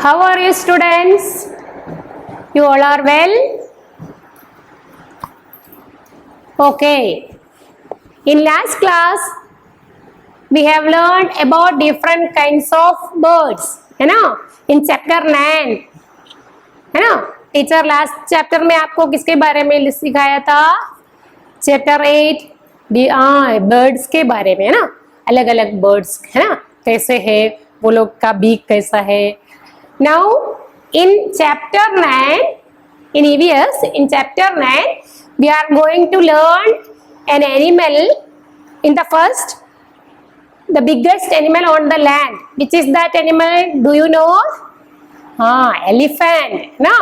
How are you students? You all are well? Okay. In last class, we have learned about different kinds of birds. है ना? In chapter 9. है ना? Teacher last chapter में आपको किसके बारे में सिखाया था? चैप्टर 8 बर्ड्स के बारे में, है ना? अलग अलग बर्ड्स, है ना? कैसे है, वो लोग का बीक कैसा है. Now in chapter 9, in EVS, in chapter 9, we are going to learn an animal. In the first, the biggest animal on the land. Which is that animal? Do you know? Elephant. No,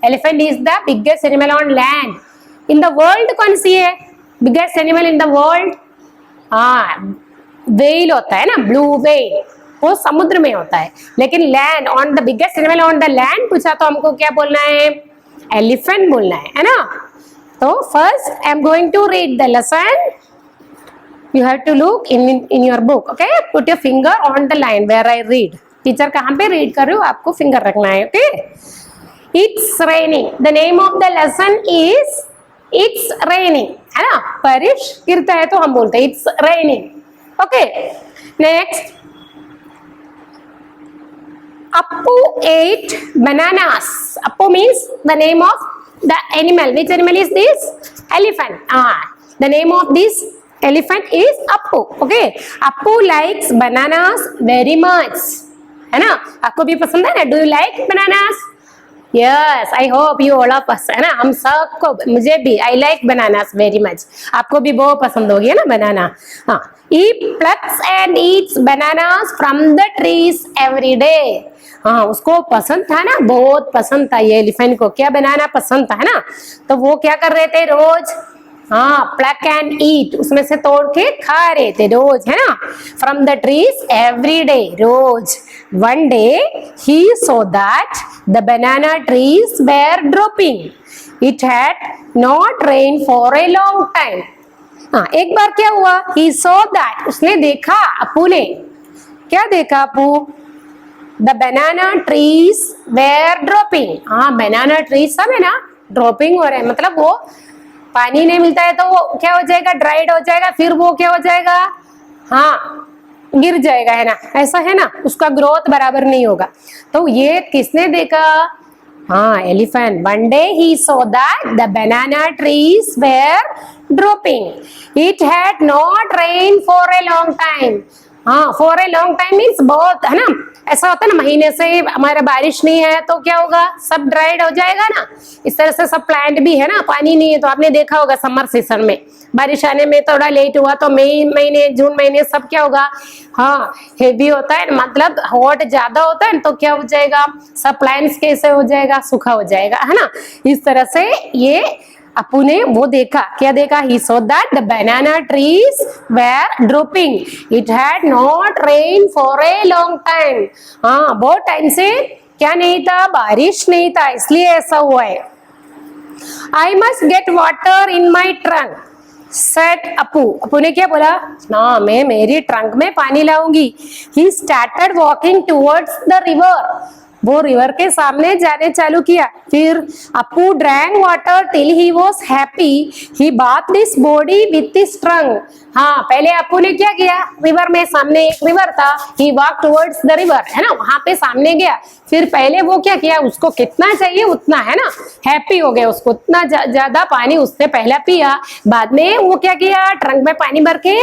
elephant is the biggest animal on land. In the world कौन सी है? Biggest animal in the world? whale होता है ना, blue whale. वो समुद्र में होता है. लेकिन land on the biggest animal on the land पूछा तो हमको क्या बोलना है? एलिफेंट बोलना है ना? तो first I am going to read the lesson. You have to look in your book. Okay, put your finger on the line where I read. Teacher कहाँ पे रीड कर रही हो, आपको फिंगर रखना है. Okay. It's raining. The name of the lesson is it's raining, है ना? बारिश गिरता है तो हम बोलते हैं it's raining. Okay. Next, Appu ate bananas. Appu means the name of the animal. Which animal is this? Elephant. The name of this elephant is Appu. Okay. Appu likes bananas very much. है ना? आपको भी पसंद है ना? Do you like bananas? Yes, I hope you all are पसंद है ना? हम सबको, मुझे भी I like bananas very much. आपको भी बहुत पसंद होगी है ना बनाना? हाँ. He plucks and eats bananas from the trees every day. हाँ, उसको पसंद था ना, बहुत पसंद था ये एलिफेंट को. क्या बनाना पसंद था, है ना? तो वो क्या कर रहे थे रोज? प्लक एंड ईट, उसमें से तोड़ के खा रहे थे रोज, है ना? From the trees every day, रोज. One day he saw that the banana trees were dropping. It had not rain for a long time. एक बार क्या हुआ? ही सो दैट, उसने देखा, अप्पू ने क्या देखा? Appu, The banana trees were dropping. banana trees सब है ना, ड्रॉपिंग हो रहे हैं. मतलब वो पानी नहीं मिलता है तो वो क्या हो जाएगा? ड्राइड हो जाएगा. फिर वो क्या हो जाएगा? गिर जाएगा, है ना? ऐसा है ना, उसका ग्रोथ बराबर नहीं होगा. तो ये किसने देखा? Elephant. One day he saw that the banana trees were dropping. It had not rain for a long time. For a long time means बहुत, है ना? ऐसा होता है ना, महीने से हमारा बारिश नहीं है तो क्या होगा? सब ड्राइड हो जाएगा ना. इस तरह से सब प्लांट भी, है ना, पानी नहीं है तो आपने देखा होगा समर सीजन में बारिश आने में थोड़ा लेट हुआ तो मई महीने, जून महीने सब क्या होगा? हेवी होता है, मतलब हॉट ज्यादा होता है तो क्या हो जाएगा? सब प्लांट्स कैसे हो जाएगा? सूखा हो जाएगा, है ना? इस तरह से ये अप्पू ने वो देखा. क्या देखा? He saw that the banana trees were dropping. It had not rained for a long time. बहुत टाइम से क्या नहीं था? बारिश नहीं था, इसलिए ऐसा हुआ है. I must get water in my trunk, said Appu. Appu ने क्या बोला? ना, मैं मेरी ट्रंक में पानी लाऊंगी. He started walking towards the river. वो रिवर के सामने जाने चालू किया. फिर Appu drank water till he was happy. He bath this body with his trunk. पहले अप्पू ने क्या किया? रिवर में, सामने एक रिवर था. ही वॉक टुवर्ड्स द रिवर, है ना? वहां पे सामने गया. फिर पहले वो क्या किया? उसको कितना चाहिए उतना, है ना? हैप्पी हो गया, उसको उतना ज्यादा पानी उसने पहला पिया. बाद में वो क्या किया? ट्रंक में पानी भर के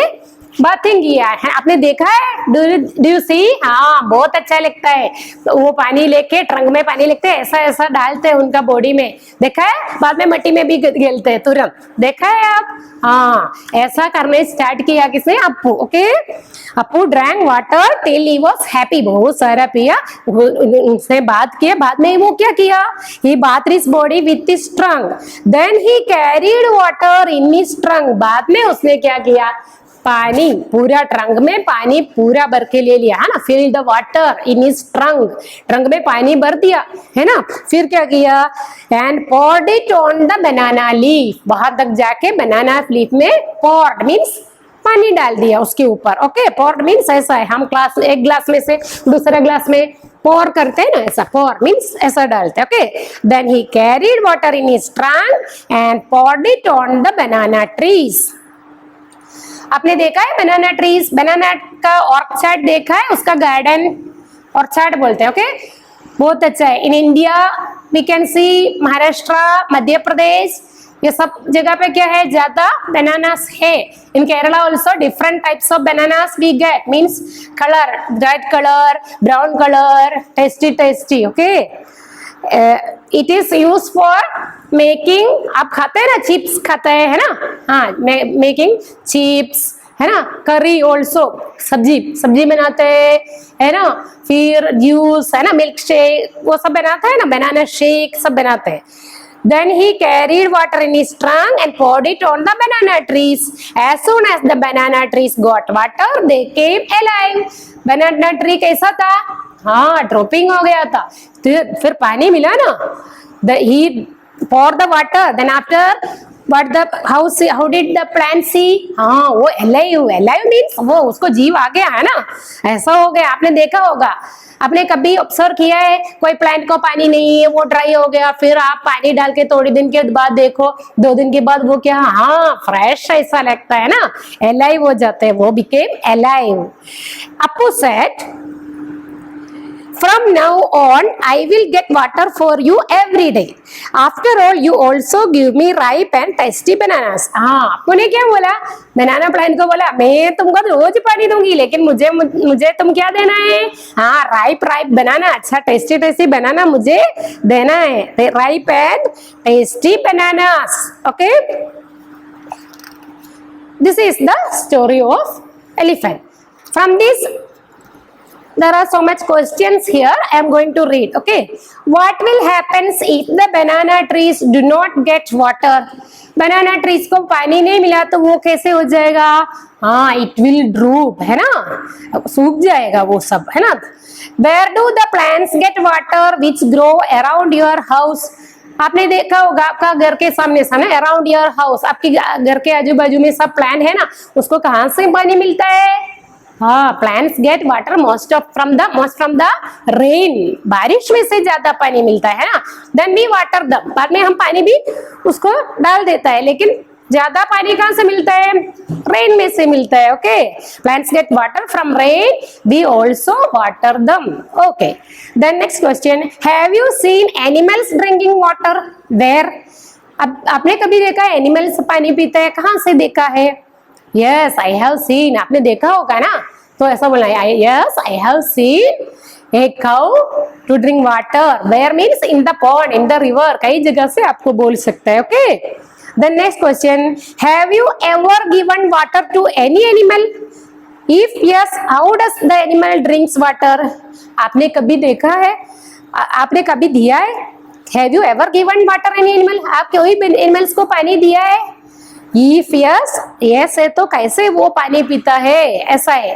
बाथिंग किया है. आपने देखा है? डू यू सी? बहुत अच्छा लगता है. तो वो पानी लेके, ट्रंक में पानी लेते हैं, ऐसा ऐसा डालते हैं उनका बॉडी में. देखा है? बाद में मिट्टी में भी खेलते हैं तुरंत. देखा है आप? ऐसा करने स्टार्ट किया किसने? Appu. Okay. Appu drank water till he was happy. बहुत सारा पिया, उनसे बात किया. बाद में वो क्या किया? He bath his body with his trunk. Then he carried water in his trunk. बाद में उसने क्या किया? पानी पूरा ट्रंक में पानी पूरा भर के ले लिया, है ना? Fill the water in his trunk. Trunk में पानी भर दिया, है ना? फिर क्या किया? And poured it on the banana leaf. बाहर तक जाके बनाना लीफ में पॉर्ड मीन्स पानी डाल दिया उसके ऊपर. ओके. पॉर्ड मीन्स ऐसा है, हम एक ग्लास में से दूसरा ग्लास में pour करते हैं ना, ऐसा pour means ऐसा डालते हैं, okay. Then he carried water in his trunk and poured it on the banana trees. आपने देखा है बनाना ट्रीज, बनाना का ऑर्चर्ड देखा है, उसका गार्डन ऑर्चर्ड बोलते हैं, ओके. बहुत अच्छा है. In India we can see Maharashtra, Madhya Pradesh, ये सब जगह पे क्या है, ज्यादा बनानास है. In Kerala also different types of bananas we get, means colour, red colour, brown colour, tasty tasty, okay. It is use for making, आप खाते हैं ना चिप्स, खाते हैं है ना, हाँ, मेकिंग चिप्स है ना, करी ऑल्सो, सब्जी बनाते हैं है ना, फिर जूस है ना, मिल्क शेक वो सब बनाते हैं ना, बनाना शेक सब बनाते हैं. Then he carried water in his trunk and poured it on the banana trees. As soon as the banana trees got water, they came alive. Banana tree कैसा था, हाँ, ड्रॉपिंग हो गया था. फिर पानी मिला ना, he poured the water. Then after how did the plant see? हाँ, वो alive means वो उसको जीव आ गया है ना, ऐसा हो गया. आपने देखा होगा, आपने कभी ऑब्जर्व किया है, कोई प्लांट को पानी नहीं है, वो ड्राई हो गया, फिर आप पानी डाल के थोड़ी दिन के बाद देखो, 2 दिन के बाद वो क्या, हाँ, फ्रेश ऐसा लगता है ना, एलाइव हो जाते हैं, वो became alive. Appu said, from now on I will get water for you every day. After all you also give me ripe and tasty bananas. हाँ, अप्पू ने क्या बोला, बनाना प्लांट को बोला, मैं तुमको रोज पानी दूंगी, लेकिन मुझे तुम क्या देना है, हाँ, राइप बनाना, अच्छा टेस्टी टेस्टी बनाना मुझे देना है, ripe and tasty bananas, okay. This is the story of elephant. From this there are so much questions here. I am going to read, okay. What will happens if the banana trees do not get water? Banana trees को पानी नहीं मिला तो वो कैसे हो जाएगा, हाँ, it will droop, है ना, सूख जाएगा वो सब, है ना. Where do the plants get water which grow around your house? आपने देखा होगा, आपका घर के सामने सा ना, अराउंड योर हाउस, आपके घर के आजू बाजू में सब प्लांट है ना, उसको कहाँ से पानी मिलता है, हाँ, plants get water most from the rain, बारिश में से ज्यादा पानी मिलता है ना. देन वी वाटर दम, बाद में हम पानी भी उसको डाल देता है, लेकिन ज्यादा पानी कहाँ से मिलता है, रेन में से मिलता है, okay. Plants get water from rain, we also water them, okay. Then next question, have you seen animals drinking water where? अब आपने कभी देखा है एनिमल्स पानी पीते हैं, कहाँ से देखा है, Yes, I have seen. आपने देखा होगा ना, तो ऐसा बोलना है, yes, I have seen a cow to drink water. Where means in the pond, in the river. कई जगह से आपको बोल सकता है, okay? The next question, have you ever given water to any animal? If yes, how does the animal drinks water? आपने कभी देखा है, आपने कभी दिया है? Have you ever given water any animal? आप कोई एनिमल्स को पानी दिया है? If yes, yes है तो कैसे वो पानी पीता है, ऐसा है.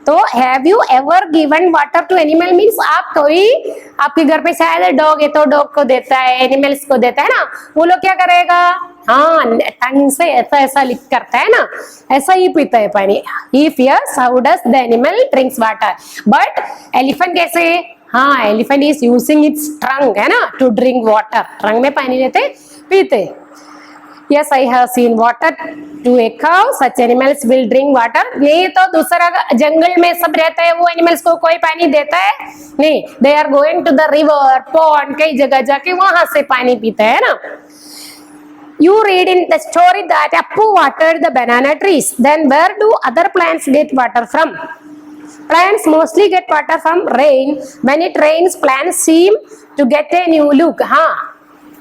तो have you ever given water to animal means आप कोई, आपके घर पे शायद डॉग है तो डॉग को देता है, एनिमल्स को देता है ना, वो लोग क्या करेगा, हाँ, टंग से ऐसा ऐसा लिख करता है ना, ऐसा ही पीता है पानी. If yes, how does the animal drinks water? But elephant कैसे, हाँ, elephant is using its trunk है ना, to drink water, trunk में पानी लेते पीते. Yes, I have seen water to a cow. Such animals will drink water. नहीं तो दूसरा जंगल में सब रहता है, वो एनिमल्स को कोई पानी देता है नहीं. They are going to the river, pond, कई जगह जाके वहां से पानी पीते हैं ना. You read in the story that Appu watered the banana trees. Then where do other plants get water from? Plants mostly get water from rain. When it rains, plants seem to get a new look. हाँ,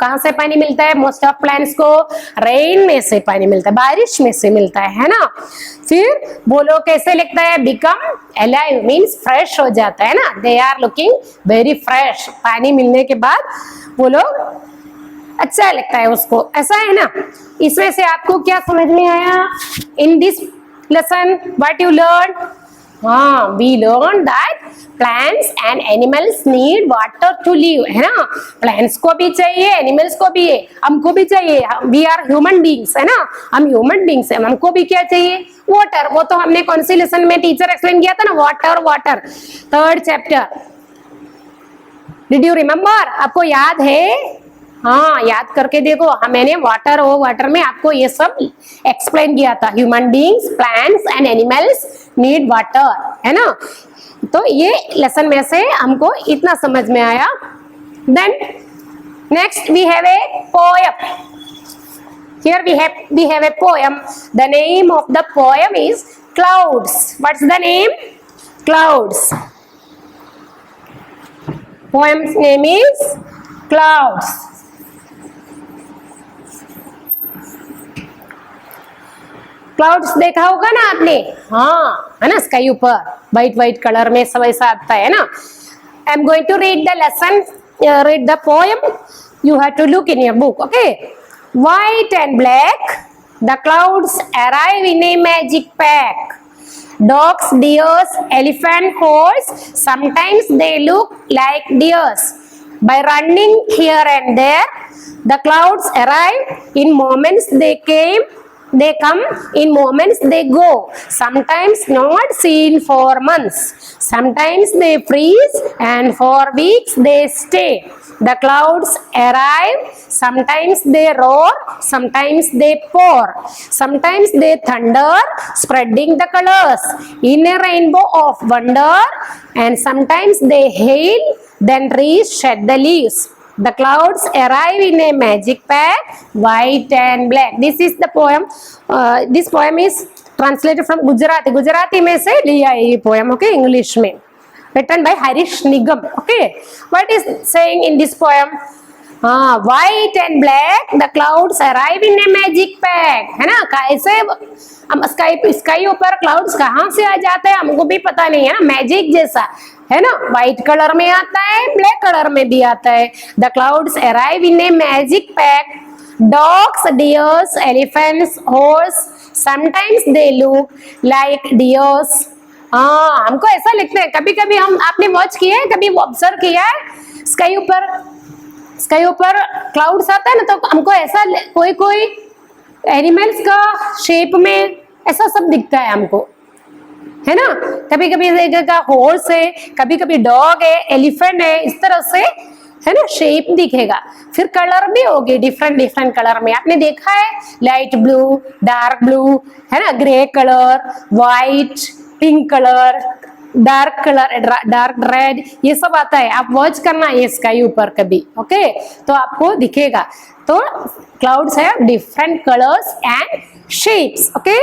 कहाँ से पानी मिलता है, most of plants को rain में से पानी मिलता है, बारिश में से मिलता है ना. फिर बोलो कैसे लिखता है, बिकम एलाइव मीन्स फ्रेश हो जाता है ना, they are looking very fresh. पानी मिलने के बाद वो लोग अच्छा लगता है उसको, ऐसा है ना. इसमें से आपको क्या समझ में आया in this lesson, what you learn? हाँ, we learn that plants and animals need water to live, है ना. प्लांट्स को भी चाहिए, एनिमल्स को भी है, हमको भी चाहिए. वी आर ह्यूमन बींग्स, है ना, हम ह्यूमन बींग्स हैं, हमको भी क्या चाहिए, वाटर. वो तो हमने कौन सी लेसन में टीचर एक्सप्लेन किया था ना, water, 3rd chapter. Did you remember? आपको याद है? हाँ, याद करके देखो। मैंने वाटर में आपको ये सब एक्सप्लेन किया था। Human beings, plants and animals need water, है ना। तो ये लेसन में से हमको इतना समझ में आया। Then next we have a poem. Here we have a poem. The name of the poem is Clouds. What's the name? Clouds. Poem's name is Clouds. Clouds देखा होगा ना आपने? हाँ, है ना, स्काई ऊपर व्हाइट कलर में सब ऐसा आता है ना. I am going to read the lesson, read the poem. You have to look in your book. Okay. White and black, the clouds arrive in a magic pack. Dogs, deers, elephant, horse, sometimes they look like deers. By running here and there, the clouds arrive. In moments they come, in moments they go. Sometimes not seen for months. Sometimes they freeze and for weeks they stay. The clouds arrive, sometimes they roar, sometimes they pour, sometimes they thunder, spreading the colors in a rainbow of wonder, and sometimes they hail, then trees shed the leaves. The clouds arrive in a magic pack, white and black. This is the poem. This poem is translated from Gujarati. Gujarati में से लिया है ये poem, okay, English में. Written by Harish Nigam. Okay, what is saying in this poem? White and black, the clouds arrive in a magic pack. है ना, कैसे हम स्काई ऊपर क्लाउड्स कहाँ से आ जाते हैं हमको भी पता नहीं है ना. मैजिक जैसा है ना, व्हाइट कलर में आता है, ब्लैक कलर में भी आता है. The clouds arrive in a magic pack. Dogs, dears, elephants, horse, sometimes they look like dears. हाँ, हमको ऐसा लगता है. कभी कभी हम, आपने वॉच किया है, कभी ऑब्जर्व किया है, स्काई ऊपर क्लाउड्स आता है ना, तो हमको ऐसा कोई एनिमल्स का शेप में ऐसा सब दिखता है हमको, है ना. कभी कभी देखिएगा हॉर्स है, कभी कभी डॉग है, एलिफेंट है, इस तरह से, है ना, शेप दिखेगा. फिर कलर भी होगी डिफरेंट कलर में. आपने देखा है लाइट ब्लू, डार्क ब्लू, है ना, grey colour, white, pink colour, dark red, ये सब आता है. आप वॉच करना ये स्काई ऊपर कभी, ओके, तो आपको दिखेगा. तो clouds have different colours and shapes. Okay.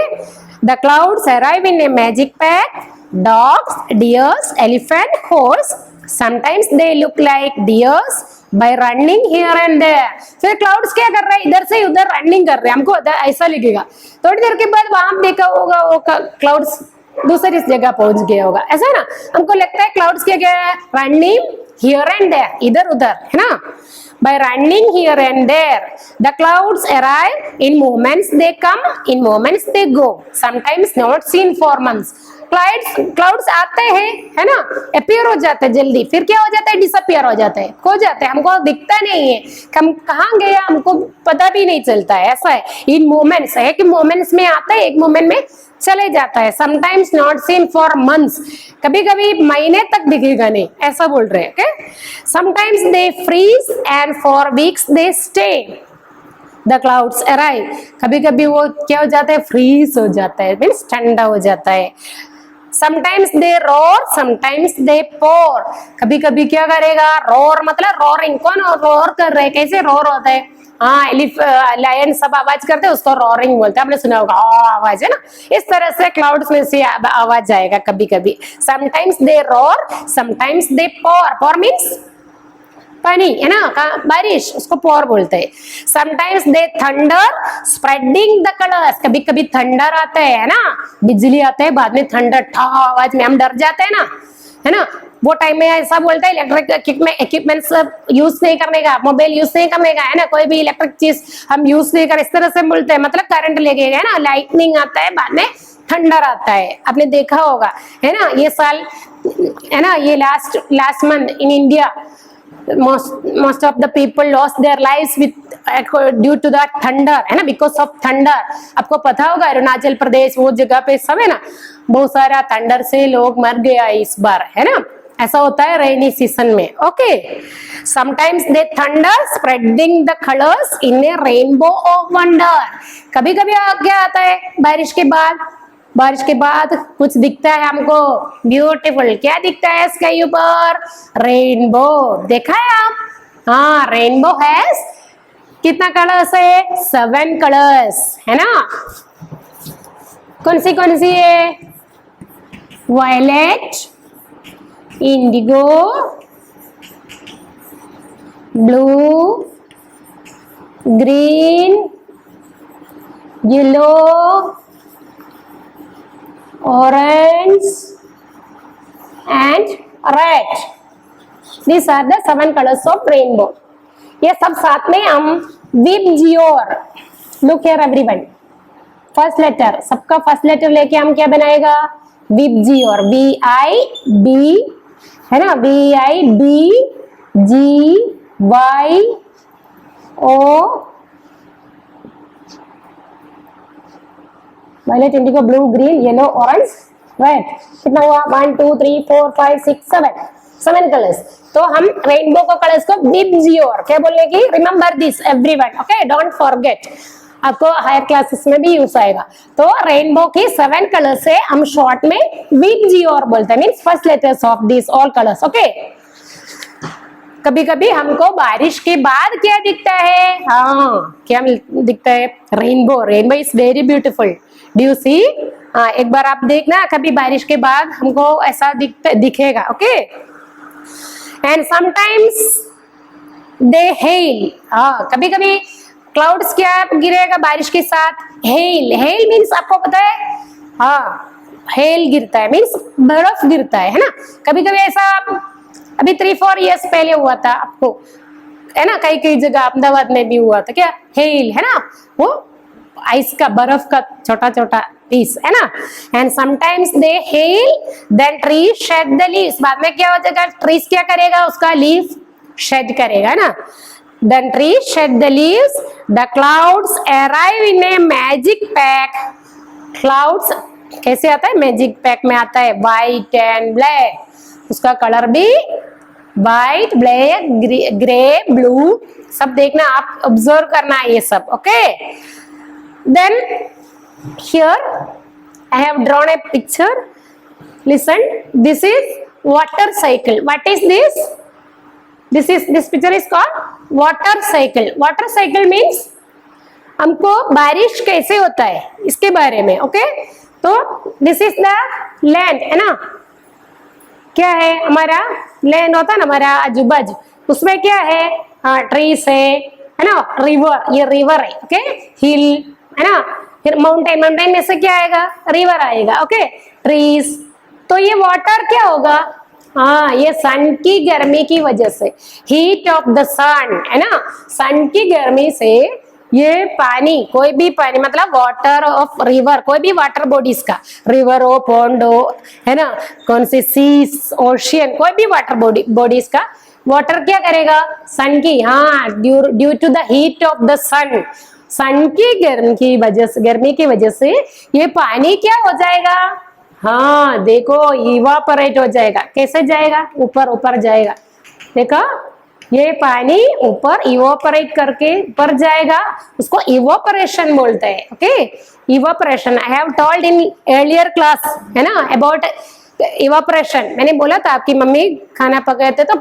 The clouds arrive in a magic pack. Dogs, dears, elephant, horse, sometimes they look like dears by running here and there. फिर clouds क्या कर रहे हैं, इधर से उधर रनिंग कर रहे हैं, हमको ऐसा लगेगा. थोड़ी देर के बाद वहां देखा होगा वो क्लाउड्स दूसरी जगह पहुंच गया होगा, ऐसा ना. हमको लगता है क्लाउड्स क्या है, रनिंग हियर एंड देयर, इधर उधर, है ना. By running here and there, the clouds arrive. In moments they come, in moments they go. Sometimes not seen for months. Clouds आते हैं, है ना, अपीयर हो जाते हैं जल्दी, फिर क्या हो जाता है, डिसअपियर हो जाते हैं, खो जाते हैं, हमको दिखता नहीं है, हम कहाँ गया हमको पता भी नहीं चलता है. ऐसा है. इन मोमेंट्स है कि मोमेंट्स में आता है, एक मोमेंट में चले जाता है. Sometimes not seen for months, कभी कभी महीने तक दिखेगा नहीं, ऐसा बोल रहे हैं. Okay. Sometimes they freeze and for weeks they stay. The clouds arrive, कभी कभी वो क्या हो जाता है, फ्रीज हो जाता है, मीन्स ठंडा हो जाता है. Sometimes they roar, sometimes they pour, कभी कभी क्या करेगा, रोर मतलब रोरिंग. कौन रोर कर रहे हैं, कैसे रोर होता है, हाँ, लायन सब आवाज करते हैं, उसको रोरिंग बोलते हैं. आपने सुना होगा आवाज, है ना. इस तरह से क्लाउड्स में से आवाज आएगा कभी कभी. Sometimes they roar, sometimes they pour. Pour means पानी, है ना, बारिश, उसको पोर बोलते हैं. Sometimes they thunder, spreading the colours. कभी कभी थंडर आता है ना, बिजली आता है, बाद में थंडर ठा आवाज में हम डर जाते हैं ना, है ना. वो टाइम में ऐसा बोलता है इलेक्ट्रिक इक्विपमेंट्स यूज नहीं करने का, मोबाइल यूज नहीं करने का, है ना, कोई भी इलेक्ट्रिक चीज हम यूज नहीं कर, इस तरह से बोलते हैं, मतलब करंट लगेगा, है ना. लाइटनिंग आता है, बाद में थंडर आता है, आपने देखा होगा, है ना. ये साल, है ना, ये last month in India most of the people lost their lives due to that thunder, है ना, because of thunder. आपको पता होगा अरुणाचल प्रदेश वो जगह पे सब, है ना, बहुत सारा थंडर से लोग मर गया इस बार, है ना. ऐसा होता है रेनी सीजन में. Okay, sometimes they thunder spreading the colours in A rainbow of wonder. कभी कभी क्या आता है बारिश के बाद? बारिश के बाद कुछ दिखता है हमको ब्यूटीफुल. क्या दिखता है स्काई ऊपर? रेनबो. देखा है आप? हाँ, रेनबो हैज कितना कलर्स है? 7 कलर्स है ना. कौन सी है? Violet, indigo, blue, green, yellow, orange and red. These are the 7 colors of rainbow. ये सब साथ में हम VIBGYOR. Look here everyone. First letter, सबका फर्स्ट लेटर लेके हम क्या बनाएगा? विबजियोर. VIB है ना, VIBGYO. Violet, indigo, blue, green, yellow, orange, red. कितना हुआ? 1 2 3 4 5 6 7 कलर्स. तो हम रेनबो को कलर्स को विबजियोर क्या बोलने की? Remember this everyone. Okay, don't forget. आपको हायर क्लासेस में भी यूज आएगा. तो रेनबो की 7 कलर्स से हम शॉर्ट में विबजियोर बोलते हैं. Means first letters of this all colours. Okay, कभी कभी हमको बारिश के बाद क्या दिखता है? हाँ, क्या दिखता है? Rainbow. Rainbow is very beautiful. Do you see? हाँ, एक बार आप देखना, कभी बारिश के बाद हमको ऐसा दिखेगा. Okay, and sometimes they hello. हाँ, कभी कभी क्लाउड्स क्या गिरेगा बारिश के साथ? हेल. हेल मीन्स आपको पता है? हाँ, हेल गिरता है मीन्स बर्फ गिरता है ना. कभी कभी ऐसा अभी 3-4 इयर्स पहले हुआ था आपको, है ना, कई कई जगह अहमदाबाद में भी हुआ था. क्या? हेल है ना, वो आइस का, बर्फ का छोटा छोटा पीस है ना. And sometimes they hail, then tree shed the leaves. बाद में क्या हो जाएगा? ट्रीज क्या करेगा? उसका लीफ शेड करेगा ना. Then tree shed the leaves. The clouds arrive in a magic pack. Clouds कैसे आता है? मैजिक पैक में आता है. White and black. उसका कलर भी व्हाइट, ब्लैक, ग्रे, ब्लू, सब देखना आप, ऑब्जर्व करना है ये सब. Okay, then here I have drawn a picture. Listen, this is water cycle. What is this? This picture is called water cycle. Water cycle means हमको बारिश कैसे होता है इसके बारे में. ओके, तो this is the land है ना. क्या है? हमारा लैंड होता है ना, हमारा आजू बाजू. उसमें क्या है? हाँ, ट्रीज है ना. रिवर, ये रिवर है. ओके, हिल है ना. फिर माउंटेन, माउंटेन में से क्या आएगा? रिवर आएगा. Okay, trees. तो ये वाटर क्या होगा? हाँ, ये सन की गर्मी की वजह से, हीट ऑफ द सन है ना. सन की गर्मी से ये पानी, कोई भी पानी मतलब वाटर ऑफ रिवर, कोई भी वाटर बॉडीज का, रिवर हो, पॉन्ड हो, है ना, कौन सी सीस, ओशियन, कोई भी वाटर बॉडीज का वाटर क्या करेगा? सन की, हाँ, due to the heat of the sun, sun की गर्मी की वजह से ये पानी क्या हो जाएगा? हाँ देखो, इवापोरेट हो जाएगा. कैसे जाएगा? ऊपर ऊपर जाएगा. देखा, ये पानी ऊपर इवापोरेट करके ऊपर जाएगा. उसको इवापोरेशन बोलते हैं. Okay, evaporation I have told in earlier class है ना अबाउट इवापोरेशन. मैंने बोला था आपकी मम्मी खाना पकाते तो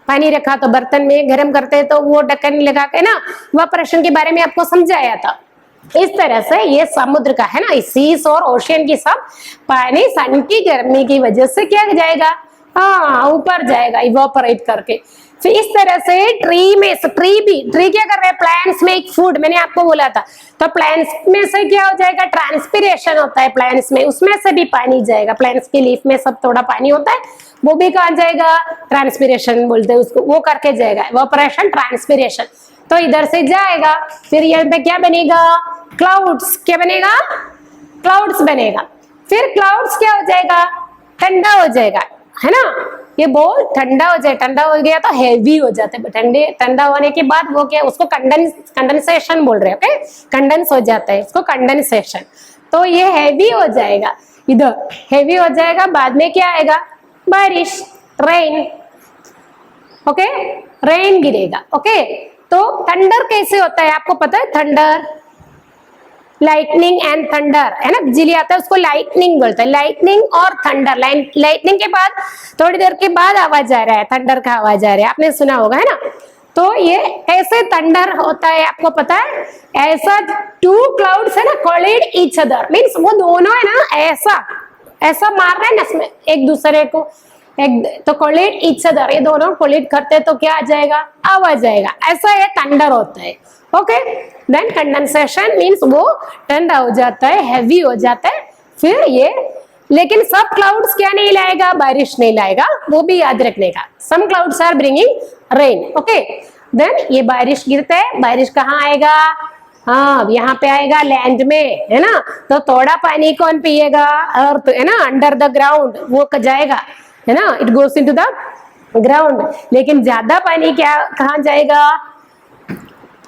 पानी रखा तो बर्तन में गर्म करते तो वो ढक्कन लगा के ना इवापोरेशन के बारे में आपको समझाया था. इस तरह से ये समुद्र का है ना, सीस और ओशियन की सब पानी सन की गर्मी की वजह से क्या जाएगा? हाँ, ऊपर जाएगा इवापोरेट करके. फिर इस तरह से ट्री क्या कर रहे हैं? Plants make food. मैंने आपको बोला था. तो प्लांट्स में से क्या हो जाएगा? ट्रांसपिरेशन होता है प्लांट्स में, उसमें से भी पानी जाएगा. प्लांट्स की लीफ में सब थोड़ा पानी होता है, वो भी कहाँ जाएगा? ट्रांसपिरेशन बोलते हैं उसको, वो करके जाएगा. Evaporation, transpiration. तो इधर से जाएगा. फिर यहाँ पे क्या बनेगा? क्लाउड्स. क्या बनेगा? क्लाउड्स बनेगा. फिर क्लाउड्स क्या हो जाएगा? ठंडा हो जाएगा है ना. ये बॉल ठंडा हो जाए, ठंडा हो गया तो हैवी हो जाते हैं. ठंडा होने के बाद वो क्या, उसको कंडेंसेशन बोल रहे हैं. ओके, कंडेंस हो जाता है, उसको कंडेंसेशन. तो ये हैवी हो जाएगा, इधर हैवी हो जाएगा. बाद में क्या आएगा? बारिश, रेन, ओके, रेन गिरेगा, ओके। तो थंडर कैसे होता है आपको पता है? थंडर, लाइटनिंग एंड थंडर, है ना, बिजली आता है उसको लाइटनिंग बोलते हैं। लाइटनिंग और थंडर, लाइटनिंग के बाद थोड़ी देर के बाद आवाज आ रहा है, थंडर का आवाज आ रहा है, आपने सुना होगा, है ना। तो ये ऐसे थंडर होता है, आपको पता है? ऐसा टू क्लाउड्स है ना, कोलिड ईच अदर, मीन्स वो दोनों है ना ऐसा ऐसा मार रहे हैं ना एक दूसरे को, एक तो कोलिड ईच अदर, ये दोनों कोलिड करते हैं तो क्या आ जाएगा? आवाज आएगा, ऐसा ये थंडर होता है, ओके। देन कंडेंसेशन मीन्स वो ठंडा हो जाता है, हैवी हो जाता है, फिर ये, लेकिन सब क्लाउड्स क्या नहीं लाएगा? बारिश नहीं लाएगा, वो भी याद रखने का। Some clouds are bringing rain, okay. Then ये बारिश गिरता है, बारिश कहाँ आएगा? हाँ, यहाँ पे आएगा लैंड में, है ना। तो थोड़ा पानी कौन पिएगा? अर्थ, है ना, अंडर द ग्राउंड वो जाएगा, है ना, it goes into the ground. लेकिन ज्यादा पानी क्या कहाँ जाएगा?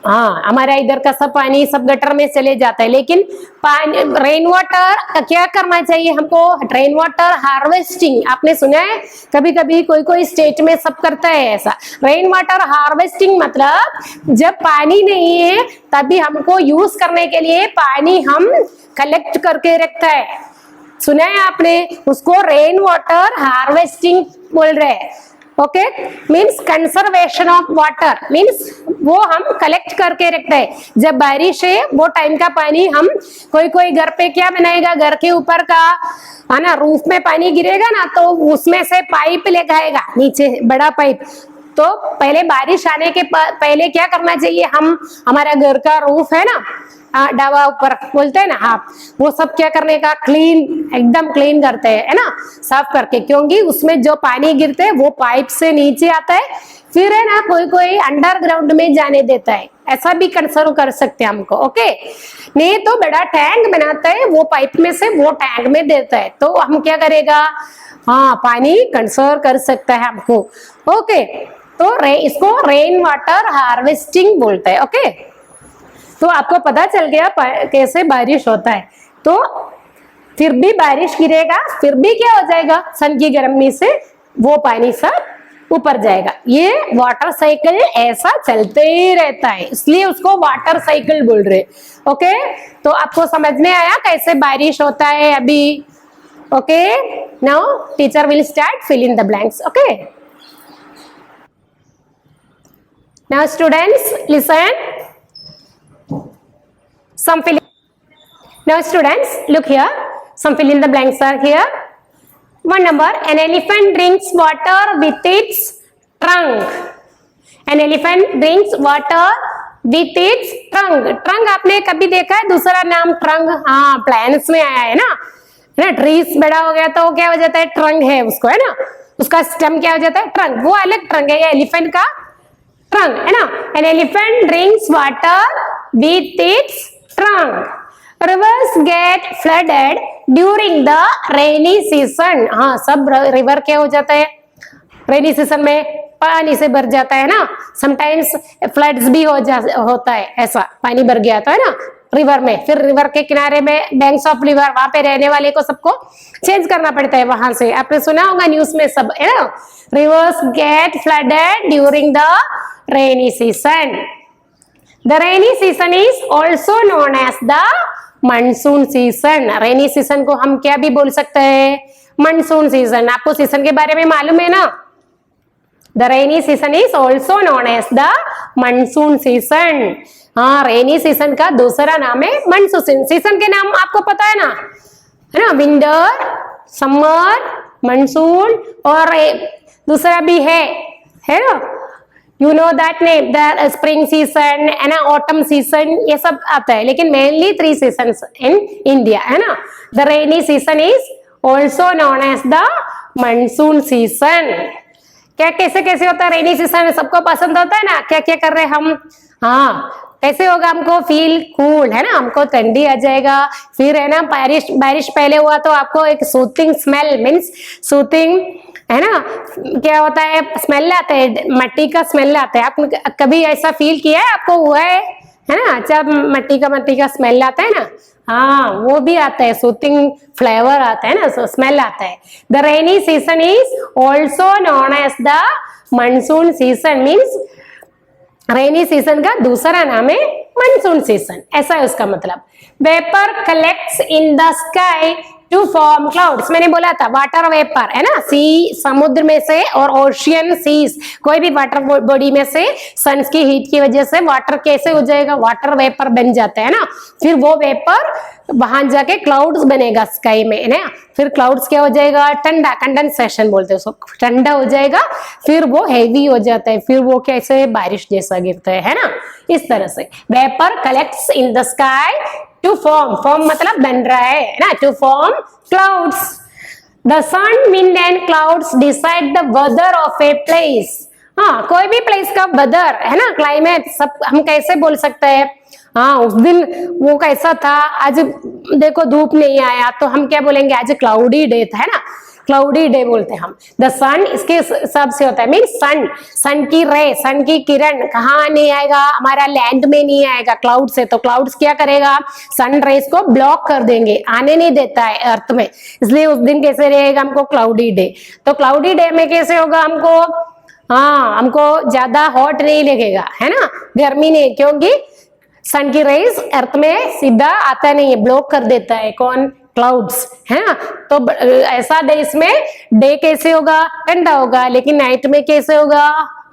हाँ, हमारा इधर का सब पानी सब गटर में चले जाता है। लेकिन पानी, रेन वाटर क्या करना चाहिए हमको? रेन वाटर हार्वेस्टिंग, आपने सुना है? कभी कभी कोई कोई स्टेट में सब करता है ऐसा। रेन वाटर हार्वेस्टिंग मतलब जब पानी नहीं है तभी हमको यूज करने के लिए पानी हम कलेक्ट करके रखता है, सुना है आपने? उसको रेन वाटर हार्वेस्टिंग बोल रहे हैं, okay. Means conservation of water, means वो हम कलेक्ट करके रखते हैं। जब बारिश है वो टाइम का पानी हम, कोई कोई घर पे क्या बनाएगा, घर के ऊपर का, है ना, रूफ में पानी गिरेगा ना तो उसमें से पाइप लेगाएगा नीचे, बड़ा पाइप। तो पहले बारिश आने के पहले क्या करना चाहिए? हम, हमारा घर का रूफ है ना, डावा ऊपर बोलते हैं ना, हाँ, वो सब क्या करने का? क्लीन, एकदम क्लीन करते हैं, है ना, साफ करके, क्योंकि उसमें जो पानी गिरते हैं वो पाइप से नीचे आता है, फिर है ना कोई कोई अंडरग्राउंड में जाने देता है। ऐसा भी कंसर्व कर सकते हैं हमको, ओके। नहीं तो बड़ा टैंक बनाता है, वो पाइप में से वो टैंक में देता है, तो हम क्या करेगा? हाँ, पानी कंसर्व कर सकता है हमको, ओके। तो इसको रेन वाटर हार्वेस्टिंग बोलते हैं, ओके। तो आपको पता चल गया कैसे बारिश होता है। तो फिर भी बारिश गिरेगा, फिर भी क्या हो जाएगा? सन की गर्मी से वो पानी सब ऊपर जाएगा। ये वाटर साइकिल ऐसा चलते ही रहता है, इसलिए उसको वाटर साइकिल बोल रहे, ओके। तो आपको समझ में आया कैसे बारिश होता है अभी, okay. Now teacher will start fill in the blanks, okay. Now students listen, some fill. Now students look here, some fill in the blanks are here. One number, an elephant drinks water with its trunk. An elephant drinks water with its trunk. Trunk आपने कभी देखा है? दूसरा नाम trunk, हाँ, plants में आया है ना, ट्रीज बड़ा हो गया तो क्या हो जाता है? ट्रंक है उसको, है ना, उसका स्टेम क्या हो जाता है? ट्रंक। वो अलग ट्रंक है, ये एलिफेंट का ट्रंक है ना। An elephant drinks water with its trunk. Rivers get flooded during the rainy season. हाँ, सब रिवर क्या हो जाता है? रेनी सीजन में पानी से भर जाता है ना। समटाइम्स फ्लड्स भी होता है, ऐसा पानी भर गया तो, है ना, रिवर में। फिर रिवर के किनारे में, बैंक्स ऑफ रिवर, वहां पे रहने वाले को सबको चेंज करना पड़ता है वहां से, आपने सुना होगा न्यूज में सब, है ना। Rivers get flooded during the rainy season. The rainy season is also known as the monsoon season. Rainy season को हम क्या भी बोल सकते हैं? Monsoon season. आपको सीजन के बारे में मालूम है ना? The rainy season is also known as the monsoon season. हाँ, रेनी सीजन का दूसरा नाम है मानसून सीजन। के नाम आपको पता है ना, है ना, विंटर, समर, मानसून, और दूसरा भी है ना, you know that name, the spring season, है ना, ऑटम सीजन, ये सब आता है। लेकिन मेनली 3 सीजन्स इन इंडिया, है ना। The rainy season is also known as the monsoon season. क्या कैसे कैसे होता है रेनी सीजन? सबको पसंद होता है ना? क्या क्या कर रहे हैं हम? हाँ, कैसे होगा? हमको फील कूल, है ना, हमको ठंडी आ जाएगा। फिर है ना, बारिश पहले हुआ तो आपको एक सूथिंग स्मेल, मीन्स सूथिंग, है ना, क्या होता है? स्मेल आता है, मट्टी का स्मेल आता है। आप कभी ऐसा फील किया है? आपको हुआ है? है ना, अच्छा मट्टी का स्मेल आता है ना, हाँ वो भी आता है, सूथिंग फ्लेवर आता है ना, सो स्मेल आता है। The rainy season is also known as the monsoon season, means rainy season का दूसरा नाम है मानसून सीजन, ऐसा है उसका मतलब। Vapour collects in the sky to form clouds, मैंने बोला था वाटर वेपर है ना, सी समुद्र में से और ओशियन सीज कोई भी वाटर बॉडी में से सन की हीट की वजह से वाटर कैसे हो जाएगा, वाटर वेपर बन जाता है ना, फिर वो वेपर वहां जाके क्लाउड्स बनेगा स्काई में है ना, फिर क्लाउड्स क्या हो जाएगा, ठंडा, कंडेंसेशन बोलते हैं उसको, ठंडा हो जाएगा, फिर वो हेवी हो जाता है, फिर वो कैसे बारिश जैसा गिरता है ना, इस तरह से। Vapour collects in the sky to form मतलब बन रहा है ना, to form clouds. The sun, wind and clouds decide the weather of a place, हाँ कोई भी प्लेस का वेदर है ना, क्लाइमेट सब हम कैसे बोल सकते हैं, हाँ उस दिन वो कैसा था, आज देखो धूप नहीं आया तो हम क्या बोलेंगे, आज क्लाउडी डे था है ना, क्लाउडी डे बोलते हैं हम। द सन इसके हिसाब से होता है, मीन सन की रे, सन की किरण कहाँ नहीं आएगा, हमारा लैंड में नहीं आएगा क्लाउड से, तो क्लाउड्स क्या करेगा, सन रेस को ब्लॉक कर देंगे, आने नहीं देता है अर्थ में, इसलिए उस दिन कैसे रहेगा हमको क्लाउडी डे। तो क्लाउडी डे में कैसे होगा हमको, हाँ हमको ज्यादा हॉट नहीं लगेगा है ना, गर्मी नहीं, क्योंकि सन की रेज अर्थ में सीधा आता नहीं है, ब्लॉक कर देता है कौन, क्लाउड्स है ना। तो ऐसा डे, इसमें डे कैसे होगा, ठंडा होगा, लेकिन नाइट में कैसे होगा,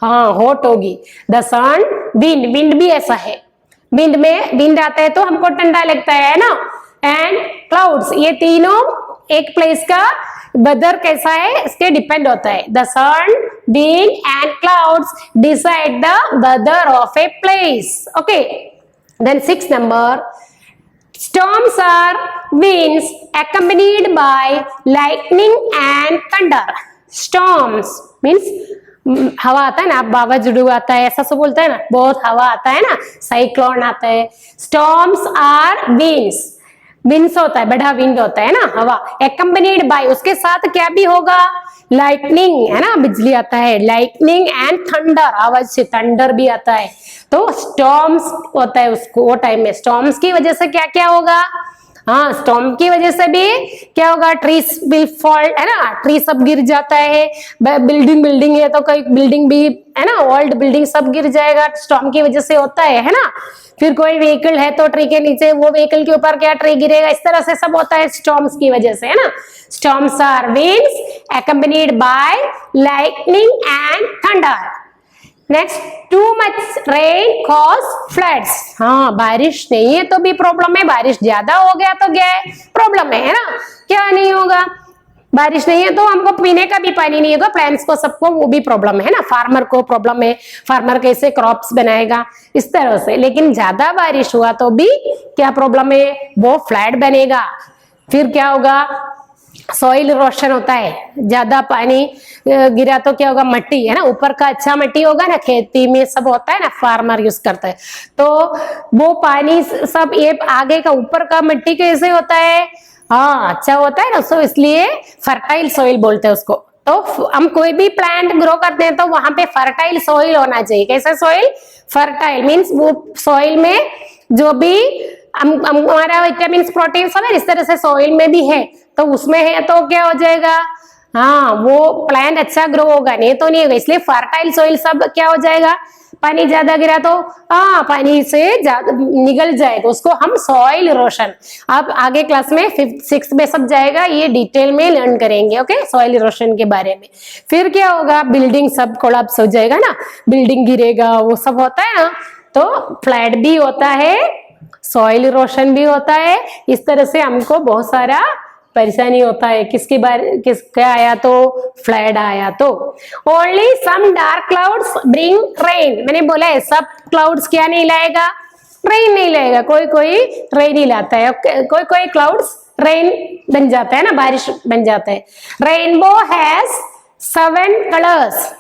हाँ हॉट होगी। द सन, विंड भी ऐसा है, विंड आता है तो हमको ठंडा लगता है ना, एंड क्लाउड्स, ये तीनों एक प्लेस का वेदर कैसा है इसके डिपेंड होता है। The sun, wind and clouds decide the weather of a place. Okay, then 6th number, storms are winds accompanied by lightning and thunder. Storms means हवा आता है ना, वावाझोडू आता है, ऐसा सब बोलता है ना, बहुत हवा आता है ना, साइक्लोन आता है। स्टॉर्म्स आर विंड्स होता है, बड़ा विंड होता है ना, हवा, accompanied by उसके साथ क्या भी होगा, लाइटनिंग है ना, बिजली आता है, लाइटनिंग एंड थंडर, आवाज से थंडर भी आता है, तो स्टॉर्म्स होता है उसको, वो टाइम में स्टॉर्म्स की वजह से क्या क्या होगा, हाँ स्टॉर्म की वजह से भी क्या होगा, ट्रीज विल फॉल है ना, ट्री सब गिर जाता है, बिल्डिंग है तो कई बिल्डिंग भी है ना, ओल्ड बिल्डिंग सब गिर जाएगा, स्टॉर्म की वजह से होता है ना। फिर कोई व्हीकल है तो ट्री के नीचे, वो व्हीकल के ऊपर क्या ट्री गिरेगा, इस तरह से सब होता है स्टॉर्म्स की वजह से है ना। Storms are winds accompanied by lightning and thunder. Next, too much rain cause floods, हाँ बारिश नहीं है तो भी प्रॉब्लम है, बारिश ज्यादा हो गया तो क्या है, प्रॉब्लम है ना, क्या नहीं होगा, बारिश नहीं है तो हमको पीने का भी पानी नहीं होगा, प्लांट्स को सबको वो भी प्रॉब्लम है ना, फार्मर को प्रॉब्लम है, फार्मर कैसे क्रॉप्स बनाएगा, इस तरह से। लेकिन ज्यादा बारिश हुआ तो भी क्या प्रॉब्लम है, वो फ्लड बनेगा। फिर क्या होगा, सॉइल इरोशन होता है, ज्यादा पानी गिरा तो क्या होगा, मट्टी है ना, ऊपर का अच्छा मट्टी होगा ना, खेती में सब होता है ना, फार्मर यूज करता है, तो वो पानी सब ये आगे का ऊपर का मिट्टी कैसे होता है, हाँ अच्छा होता है ना, सो इसलिए फर्टाइल सॉइल बोलते हैं उसको। तो हम कोई भी प्लांट ग्रो करते हैं तो वहां पे फर्टाइल सॉइल होना चाहिए। कैसा सॉइल, फर्टाइल मीन्स वो सॉइल में जो भी हमारा विटामिन प्रोटीन सब है, इस तरह से सॉइल में भी है, तो उसमें है तो क्या हो जाएगा, हाँ वो प्लांट अच्छा ग्रो होगा, नहीं तो नहीं होगा। इसलिए फर्टाइल सॉइल सब क्या हो जाएगा, पानी ज्यादा गिरा तो हाँ पानी से निगल जाएगा, उसको हम सॉइल इरोशन, आप आगे क्लास में 5th 6th में सब जाएगा, ये डिटेल में लर्न करेंगे। ओके, सॉइल इरोशन के बारे में। फिर क्या होगा, बिल्डिंग सब कोलैप्स हो जाएगा ना, बिल्डिंग गिरेगा, वो सब होता है ना, तो फ्लड भी होता है, सॉइल इरोशन भी होता है, इस तरह से हमको बहुत सारा परेशानी होता है। किसका आया तो फ्लड आया तो। Only some dark clouds bring rain, मैंने बोला है सब क्लाउड्स क्या नहीं लाएगा, रेन नहीं लाएगा, कोई रेन ही लाता है, कोई क्लाउड्स रेन बन जाता है ना, बारिश बन जाता है। रेनबो हैज 7 कलर्स,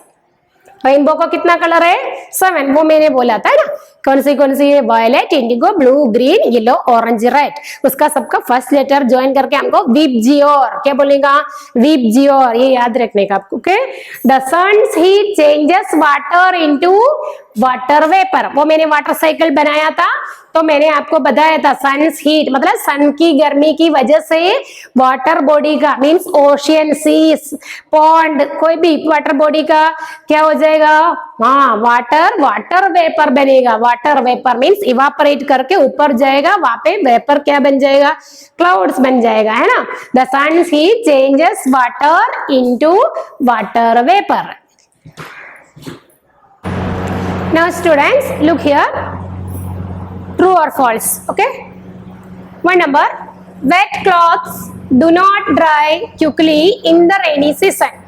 रेनबो को कितना कलर है, 7 वो मैंने बोला था ना, कौन सी है? Violet, indigo, blue, green, yellow, orange, red. उसका सबका फर्स्ट लेटर ज्वाइन करके हमको विबजियोर, क्या बोलेगा? विबजियोर, ये याद रखने का आपको। Okay, the sun's heat changes water into water vapour. वो मैंने वाटर साइकिल बनाया था, तो मैंने आपको बताया था सन्स हीट मतलब सन की गर्मी की वजह से वाटर बॉडी का मीन्स ओशियन, सीस, पॉन्ड, कोई भी वाटर बॉडी का क्या हो जाएगा? हाँ, वाटर वेपर बनेगा। वाटर वेपर मीन्स इवापोरेट करके ऊपर जाएगा, वहां पे वेपर क्या बन जाएगा? क्लाउड्स बन जाएगा, है ना। The sun's heat changes water into water vapour. Now students, look here, true or false? Okay, one number, wet clothes do not dry quickly in the rainy season.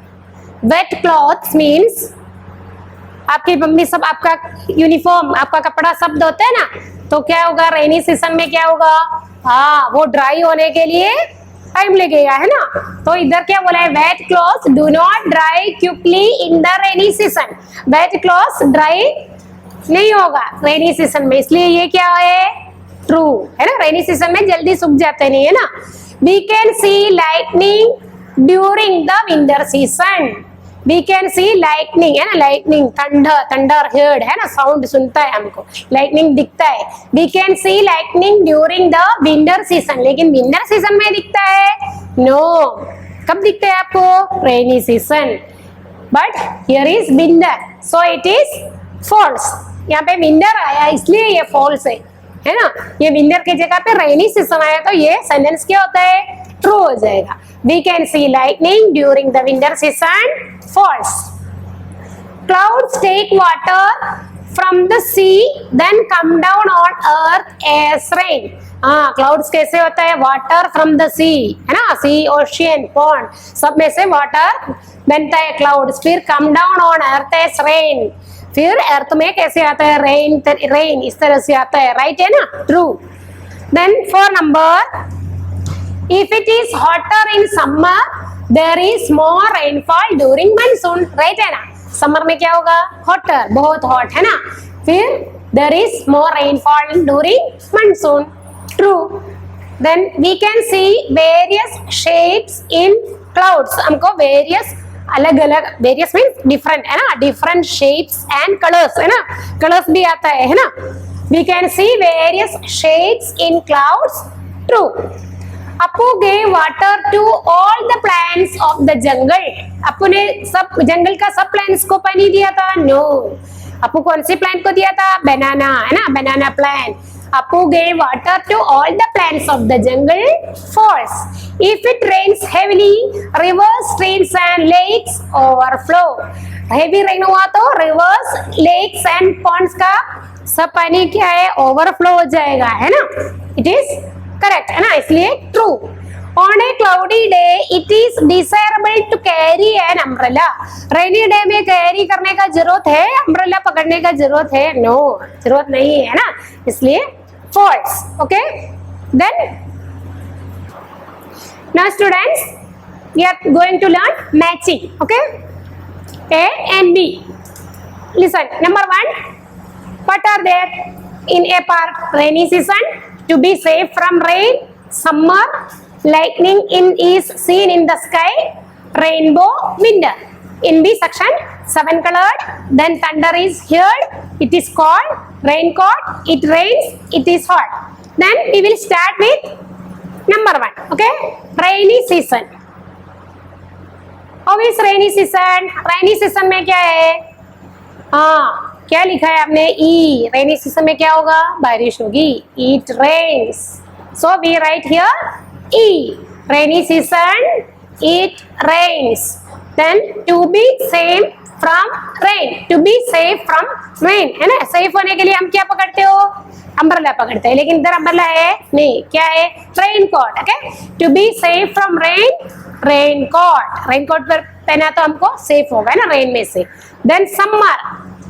Wet clothes means आपकी mummy सब आपका uniform, आपका कपड़ा सब धोते हैं ना, तो क्या होगा? रेनी सीजन में क्या होगा? हाँ, वो ड्राई होने के लिए टाइम लगेगा, है ना। तो इधर क्या बोला है? Wet clothes do not dry quickly in the rainy season. Wet clothes dry नहीं होगा रेनी सीजन में, इसलिए ये क्या है? ट्रू है ना। रेनी सीजन में जल्दी सूख जाते नहीं, है ना। We can see lightning during the winter season. We can see lightning, है ना। लाइटनिंग, थंडर हर्ड, है ना, साउंड सुनता है हमको, लाइटनिंग दिखता है। We can see lightning during the winter season, लेकिन विंटर सीजन में दिखता है? नो। कब दिखता है आपको? Rainy season. But here is winter, so it is false. यहाँ पे विंटर आया इसलिए ये फॉल्स है ना। ये विंटर की जगह पे रेनी सीजन आया, तो ये सेंटेंस क्या होता है? ट्रू हो जाएगा। We can see lightning during the winter season, false. Clouds take water from the sea then come down on earth as rain. हाँ, क्लाउड्स कैसे होता है? वाटर फ्रॉम द सी, है ना, सी, ओशियन, पॉन्ड, सब में से वाटर बनता है क्लाउड्स, फिर come down on earth as rain, फिर अर्थ में कैसे आता है? रेन इस तरह से आता है, राइट है ना। True. Then 4 number, if it is hotter in summer there is more rainfall during monsoon, right है ना। समर में क्या होगा? हॉटर, बहुत हॉट, है ना, फिर there is more rainfall during monsoon, true. Then we can see various shapes in clouds. हमको वेरियस अलग अलग, वेरियस मीन्स डिफरेंट, है ना, डिफरेंट शेप्स एंड कलर्स, है ना, कलर्स भी आता है ना। We can see various shades in clouds, true. Apu gave water to all the plants of the jungle. Apu ने सब जंगल का सब प्लांट्स को पानी दिया था? नो। अपू कौन सी प्लांट को दिया था? बनाना, है ना, बनाना plant. Apu gave water to all the plants of the jungle, false. If it rains heavily, rivers, streams and lakes overflow. Heavy rain हुआ तो rivers, lakes and ponds का सब पानी क्या है? Overflow हो जाएगा, है ना। It is correct, है ना, इसलिए true. On a cloudy day, it is desirable to carry an umbrella. Rainy day में carry करने का जरूरत है? umbrella पकड़ने का जरूरत है? No, जरूरत नहीं है ना, इसलिए false. Okay, then now students, we are going to learn matching. Okay, A and B. Listen, number 1, what are there in a park? Rainy season, to be safe from rain. Summer, lightning is seen in the sky. Rainbow, winter. In B section, 7 colored, then thunder is heard, it is called raincoat, it rains, it is hot. Then we will start with number 1. Okay, rainy season. How is rainy season? Rainy season में क्या है? हाँ, क्या लिखा है आपने? E. rainy season में क्या होगा? बारिश होगी, it rains. So we write here E. rainy season, it rains. Then to be safe from rain, to be safe from rain, है ना। सेफ होने के लिए हम क्या पकड़ते हो? अम्ब्रेला पकड़ते हैं, लेकिन इधर अम्ब्रेला है नहीं, क्या है? Raincoat. Okay, to be safe from rain, raincoat. Raincoat पर पहना तो हमको सेफ होगा, है ना, रेन में से। Then summer,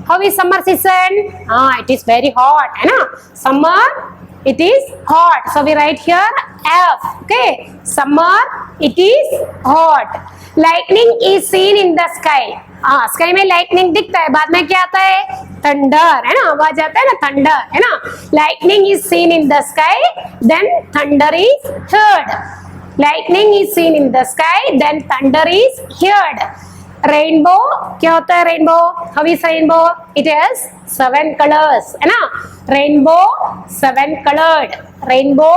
how is summer season? हाँ, इट इज वेरी हॉट, है ना, summer it is hot, so we write here F. Okay, summer, it is hot. Lightning is seen in the sky. हाँ, sky में lightning दिखता है, बाद में क्या आता है? थंडर, है ना, आवाज आता है ना, थंडर, है ना. Lightning is seen in the sky, then thunder is heard. Lightning is seen in the sky, then thunder is heard. Rainbow क्या होता है? Rainbow, how is rainbow? It has 7 colours, है ना. Rainbow 7 coloured. Rainbow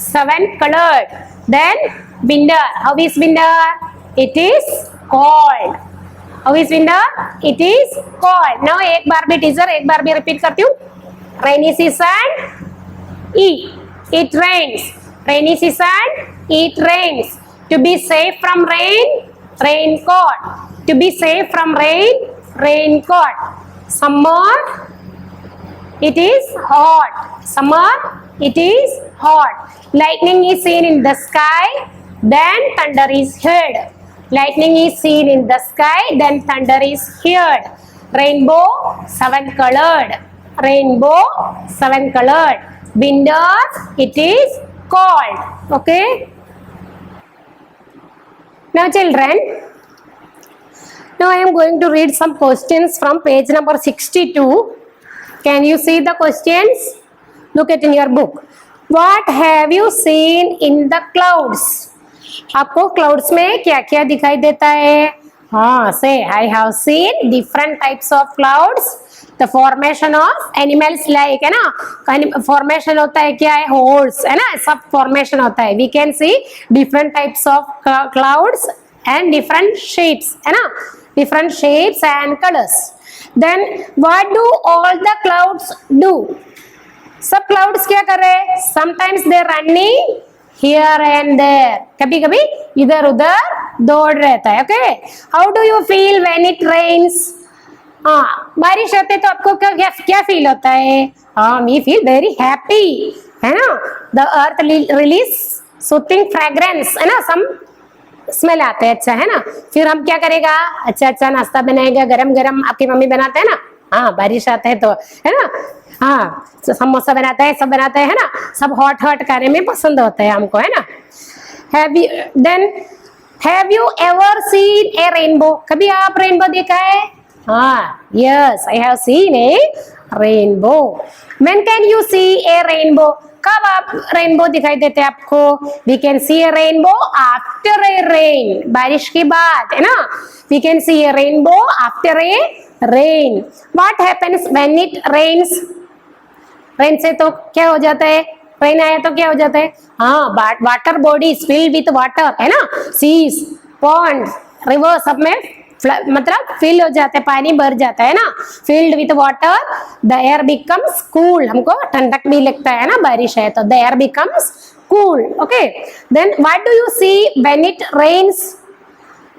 7 coloured. Then winter, how is winter? It is cold. How is winter? It is cold. Now एक बार भी teacher, एक बार भी रिपीट करती हूँ. Rainy season, it rains. Rainy season, it rains. To be safe from rain, raincoat. To be safe from rain, raincoat. Summer, it is hot. Summer, it is hot. Lightning is seen in the sky, then thunder is heard. Lightning is seen in the sky, then thunder is heard. Rainbow 7 colored. Rainbow 7 colored. Winter, it is cold. Okay. Now children, now I am going to read some questions from page number 62. Can you see the questions? Look at in your book. What have you seen in the clouds? आपको clouds में क्या क्या दिखाई देता है? हाँ, से I have seen different types of clouds. The formation of animals like, है ना, formation होता है क्या है? Holes, है ना, सब formation होता है. We can see different types of clouds and different shapes, है ना, different shapes and colors. Then what do all the clouds do? सब clouds क्या कर रहे हैं? Sometimes they running here and there. कभी कभी इधर उधर दौड़ रहता है. Okay. How do you feel when it rains? हाँ, बारिश होते तो आपको क्या क्या फील होता है? हाँ, we feel very happy, है ना. The earth release soothing fragrance, है ना, some स्मेल आते हैं, अच्छा, है ना. फिर हम क्या करेगा? अच्छा अच्छा नाश्ता बनाएगा, गरम गरम. आपकी मम्मी बनाते हैं ना. हाँ, बारिश आता है तो, है ना. हाँ, समोसा बनाता है, सब बनाते हैं, है ना. सब हॉट हॉट खाने में पसंद होता है हमको, है ना. Have you ever seen a rainbow? कभी आप रेनबो देखा है? हाँ, yes, I have seen a rainbow. When can you see a rainbow? कब आप रेनबो दिखाई देते हैं आपको? We can see a rainbow after a rain. बारिश के बाद, है ना. We can see a rainbow after a rain. What happens when it rains? Rain से तो क्या हो जाता है? रेन आया तो क्या हो जाता है? हाँ, water bodies filled with water, है ना. सीज, पॉन्ड, रिवर सब में मतलब फिल हो जाते हैं, पानी भर जाता है ना. Filled with water, the air becomes cool. हमको ठंडक भी लगता है ना, बारिश है तो. The air becomes cool. Okay. Then what do you see when it rains?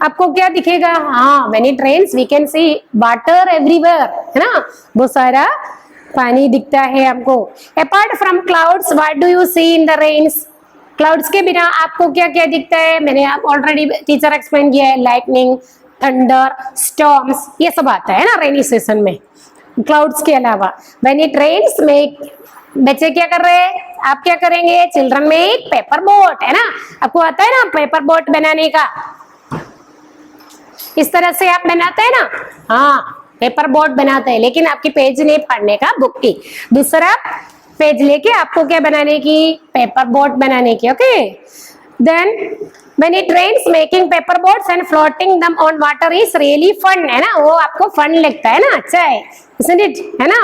आपको क्या दिखेगा? हाँ, when it rains we can see water everywhere, है ना. बहुत सारा पानी दिखता है हमको. Apart from clouds what do you see in the rains? Clouds के बिना आपको क्या क्या दिखता है? मैंने आप ऑलरेडी टीचर एक्सप्लेन किया है. लाइटनिंग, थंडर, स्टॉर्म्स, ये सब आता है ना रेनी सीजन में, क्लाउड्स के अलावा. व्हेन इट रेन्स में बच्चे क्या कर रहे हैं? आप क्या करेंगे? चिल्ड्रन में एक पेपर बोट, है ना. आपको आता है ना पेपर बोट बनाने का? इस तरह से आप बनाते हैं ना. हाँ, पेपर बोट बनाते हैं. लेकिन आपकी पेज नहीं पढ़ने का, बुक की दूसरा पेज लेके आपको क्या बनाने की? पेपर बोट बनाने की. Okay. Then when it rains, making paper boats and floating them on water is really fun, है ना. वो आपको फन लगता है ना, अच्छा है, isn't it, है ना.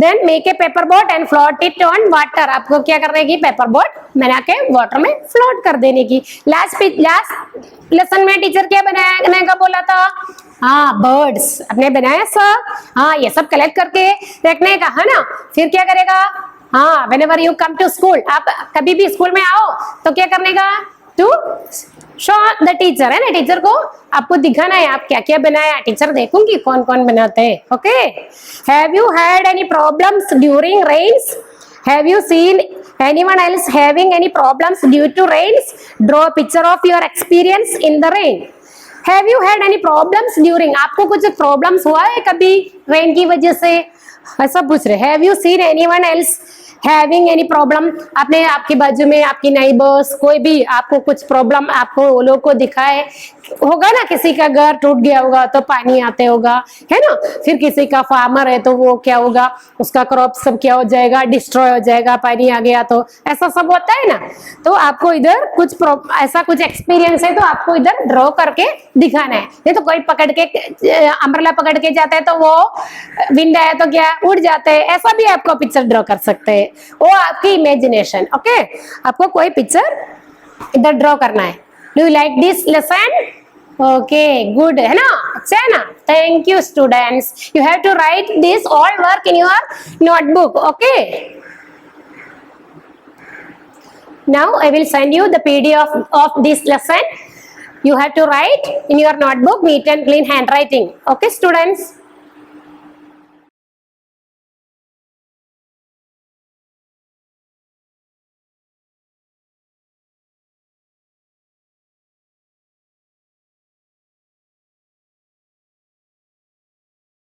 Then make a paper boat and float it on water. आपको क्या करने की? पेपर बोट बना के वाटर में फ्लोट कर देने की. लास्ट लेसन में टीचर क्या बनाने का बोला था? हाँ, बर्ड्स आपने बनाया सब. हाँ, ये सब कलेक्ट करके रखने का, है ना. फिर क्या करेगा? हाँ, whenever you come to school, आप कभी भी स्कूल में आओ तो क्या करने का? To show the teacher, है ना. टीचर को आपको दिखाना है आप क्या क्या बनाया. टीचर देखूंगी कौन कौन बनाते हैं. Okay. Have you had any problems during rains? Have you seen anyone else having any problems due to rains? Draw a picture of your experience in the rain. Have you had any problems during? आपको कुछ problems हुआ है कभी rain की वजह से? ऐसा पूछ रहे. Have you seen anyone else having any problem, आपने आपके बाजू में आपकी नाइबर्स कोई भी आपको कुछ प्रॉब्लम आपको वो लोग को दिखाए होगा ना, किसी का घर टूट गया होगा तो पानी आते होगा, है ना, फिर किसी का फार्मर है तो वो क्या होगा, उसका क्रॉप सब क्या हो जाएगा, डिस्ट्रॉय हो जाएगा, पानी आ गया तो ऐसा सब होता है ना। तो आपको इधर कुछ ऐसा कुछ एक्सपीरियंस है तो आपको इधर ड्रॉ करके दिखाना है। नहीं तो कोई पकड़ के अम्ब्रेला पकड़ के जाता है तो वो विंड आया तो क्या उड़ जाते हैं, ऐसा भी आपको पिक्चर ड्रॉ कर सकते हैं, वो आपकी इमेजिनेशन। ओके, आपको कोई पिक्चर इधर ड्रॉ करना है। Do you like this lesson? Okay good, है ना, अच्छा है ना। Thank you students, you have to write this all work in your notebook. Okay, now I will send you the PDF of this lesson. You have to write in your notebook neat and clean handwriting. Okay students.